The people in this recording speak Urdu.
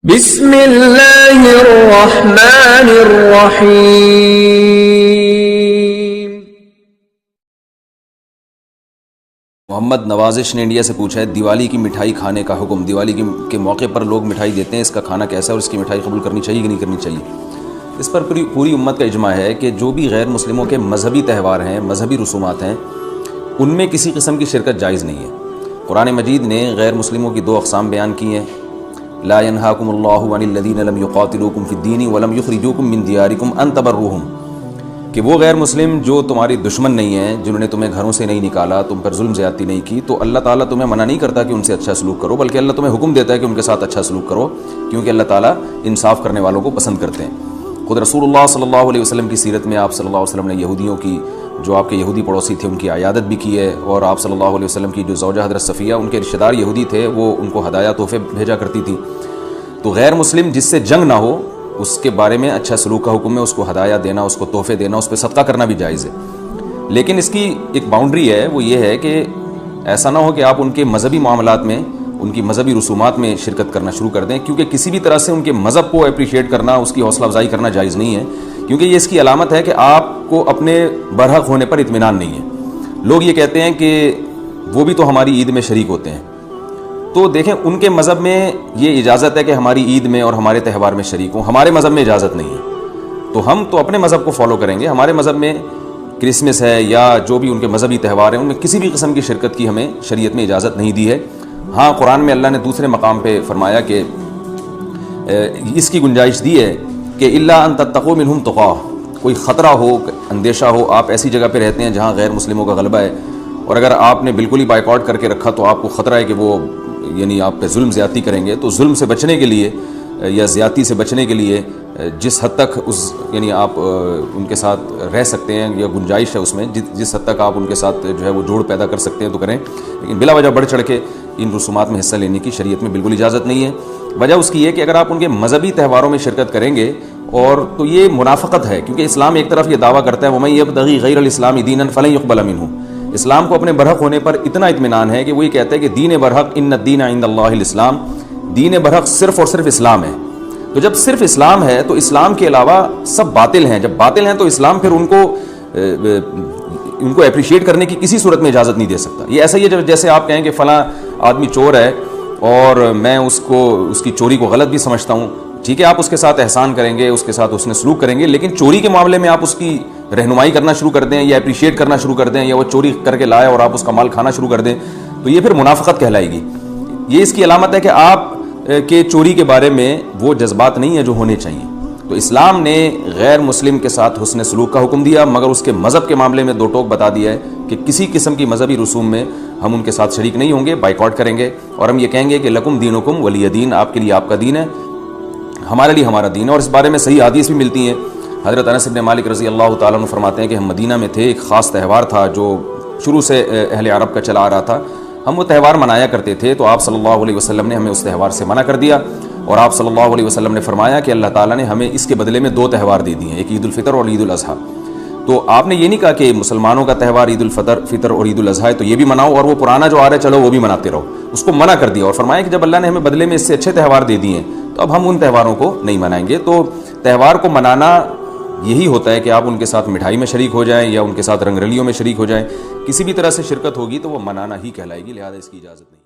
بسم اللہ الرحمن الرحیم۔ محمد نوازش نے انڈیا سے پوچھا ہے دیوالی کی مٹھائی کھانے کا حکم، دیوالی کے موقع پر لوگ مٹھائی دیتے ہیں، اس کا کھانا کیسا ہے اور اس کی مٹھائی قبول کرنی چاہیے کہ نہیں کرنی چاہیے؟ اس پر پوری امت کا اجماع ہے کہ جو بھی غیر مسلموں کے مذہبی تہوار ہیں، مذہبی رسومات ہیں، ان میں کسی قسم کی شرکت جائز نہیں ہے۔ قرآن مجید نے غیر مسلموں کی دو اقسام بیان کی ہیں، لا ينهاكم الله عن الذين لم يقاتلوكم في الدين ولم يخرجوكم من دياركم ان تبروهم، کہ وہ غیر مسلم جو تمہاری دشمن نہیں ہیں، جنہوں نے تمہیں گھروں سے نہیں نکالا، تم پر ظلم زیادتی نہیں کی، تو اللہ تعالیٰ تمہیں منع نہیں کرتا کہ ان سے اچھا سلوک کرو، بلکہ اللہ تمہیں حکم دیتا ہے کہ ان کے ساتھ اچھا سلوک کرو، کیونکہ اللہ تعالیٰ انصاف کرنے والوں کو پسند کرتے ہیں۔ خود رسول اللہ صلی اللہ علیہ وسلم کی سیرت میں آپ صلی اللہ علیہ وسلم نے یہودیوں کی، جو آپ کے یہودی پڑوسی تھے، ان کی عیادت بھی کی ہے، اور آپ صلی اللہ علیہ وسلم کی جو زوجہ حضرت صفیہ، ان کے رشتہ دار یہودی تھے، وہ ان کو ہدایہ تحفے بھیجا کرتی تھی۔ تو غیر مسلم جس سے جنگ نہ ہو، اس کے بارے میں اچھا سلوک کا حکم ہے، اس کو ہدایہ دینا، اس کو تحفے دینا، اس پہ صدقہ کرنا بھی جائز ہے، لیکن اس کی ایک باؤنڈری ہے، وہ یہ ہے کہ ایسا نہ ہو کہ آپ ان کے مذہبی معاملات میں، ان کی مذہبی رسومات میں شرکت کرنا شروع کر دیں، کیونکہ کسی بھی طرح سے ان کے مذہب کو اپریشیٹ کرنا، اس کی حوصلہ افزائی کرنا جائز نہیں ہے، کیونکہ یہ اس کی علامت ہے کہ آپ کو اپنے برحق ہونے پر اطمینان نہیں ہے۔ لوگ یہ کہتے ہیں کہ وہ بھی تو ہماری عید میں شریک ہوتے ہیں، تو دیکھیں ان کے مذہب میں یہ اجازت ہے کہ ہماری عید میں اور ہمارے تہوار میں شریک ہوں، ہمارے مذہب میں اجازت نہیں ہے، تو ہم تو اپنے مذہب کو فالو کریں گے۔ ہمارے مذہب میں کرسمس ہے یا جو بھی ان کے مذہبی تہوار ہیں، ان میں کسی بھی قسم کی شرکت کی ہمیں شریعت میں اجازت نہیں دی ہے۔ ہاں، قرآن میں اللہ نے دوسرے مقام پہ فرمایا کہ اس کی گنجائش دی ہے کہ الا ان تتقوا منہم تقاۃ، کوئی خطرہ ہو، اندیشہ ہو، آپ ایسی جگہ پہ رہتے ہیں جہاں غیر مسلموں کا غلبہ ہے، اور اگر آپ نے بالکل ہی بائیکاٹ کر کے رکھا تو آپ کو خطرہ ہے کہ وہ یعنی آپ پہ ظلم زیادتی کریں گے، تو ظلم سے بچنے کے لیے یا زیادتی سے بچنے کے لیے جس حد تک یعنی آپ ان کے ساتھ رہ سکتے ہیں یا گنجائش ہے اس میں، جس حد تک آپ ان کے ساتھ جو ہے وہ جوڑ پیدا کر سکتے ہیں تو کریں، لیکن بلا وجہ بڑھ چڑھ کے ان رسومات میں حصہ لینے کی شریعت میں بالکل اجازت نہیں ہے۔ وجہ اس کی یہ کہ اگر آپ ان کے مذہبی تہواروں میں شرکت کریں گے، اور تو یہ منافقت ہے، کیونکہ اسلام ایک طرف یہ دعویٰ کرتا ہے وَمَن يَبْتَغِي غَيْرَ الْإِسْلَامِ دِينًا فَلَن يُقْبَلَ مِنْهُ، اسلام کو اپنے برحق ہونے پر اتنا اطمینان ہے کہ وہ یہ کہتا ہے کہ دین برحق ان الدین عند اللہ الاسلام، دین برحق صرف اور صرف اسلام ہے۔ تو جب صرف اسلام ہے تو اسلام کے علاوہ سب باطل ہیں، جب باطل ہیں تو اسلام پھر ان کو اپریشیٹ کرنے کی کسی صورت میں اجازت نہیں دے سکتا۔ یہ ایسا ہی ہے جیسے آپ کہیں کہ فلاں آدمی چور ہے اور میں اس کی چوری کو غلط بھی سمجھتا ہوں، ٹھیک ہے، آپ اس کے ساتھ احسان کریں گے، اس کے ساتھ اس نے سلوک کریں گے، لیکن چوری کے معاملے میں آپ اس کی رہنمائی کرنا شروع کر دیں یا اپریشیٹ کرنا شروع کر دیں، یا وہ چوری کر کے لائے اور آپ اس کا مال کھانا شروع کر دیں، تو یہ پھر منافقت کہلائے گی۔ یہ اس کی علامت ہے کہ آپ کے چوری کے بارے میں وہ جذبات نہیں ہیں جو ہونے چاہیے۔ تو اسلام نے غیر مسلم کے ساتھ حسن سلوک کا حکم دیا، مگر اس کے مذہب کے معاملے میں دو ٹوک بتا دیا ہے کہ کسی قسم کی مذہبی رسوم میں ہم ان کے ساتھ شریک نہیں ہوں گے، بائیکاٹ کریں گے، اور ہم یہ کہیں گے کہ لکم دینکم ولی دین، آپ کے لیے آپ کا دین ہے، ہمارے لیے ہمارا دین ہے۔ اور اس بارے میں صحیح حدیث بھی ملتی ہیں۔ حضرت انس بن مالک رضی اللہ تعالیٰ عنہ فرماتے ہیں کہ ہم مدینہ میں تھے، ایک خاص تہوار تھا جو شروع سے اہل عرب کا چلا آ رہا تھا، ہم وہ تہوار منایا کرتے تھے، تو آپ صلی اللہ علیہ وسلم نے ہمیں اس تہوار سے منع کر دیا، اور آپ صلی اللہ علیہ وسلم نے فرمایا کہ اللہ تعالیٰ نے ہمیں اس کے بدلے میں دو تہوار دے دیے ہیں، ایک عید الفطر اور عید الاضحیٰ۔ تو آپ نے یہ نہیں کہا کہ مسلمانوں کا تہوار عید الفطر اور عید الاضحیٰ ہے تو یہ بھی مناؤ، اور وہ پرانا جو آ رہا ہے چلو وہ بھی مناتے رہو، اس کو منع کر دیا، اور فرمایا کہ جب اللہ نے ہمیں بدلے میں اس سے اچھے تہوار دے دیے ہیں تو اب ہم ان تہواروں کو نہیں منائیں گے۔ تو تہوار کو منانا یہی ہوتا ہے کہ آپ ان کے ساتھ مٹھائی میں شریک ہو جائیں یا ان کے ساتھ رنگ رلیوں میں شریک ہو جائیں، کسی بھی طرح سے شرکت ہوگی تو وہ منانا ہی کہلائے گی، لہذا اس کی اجازت نہیں۔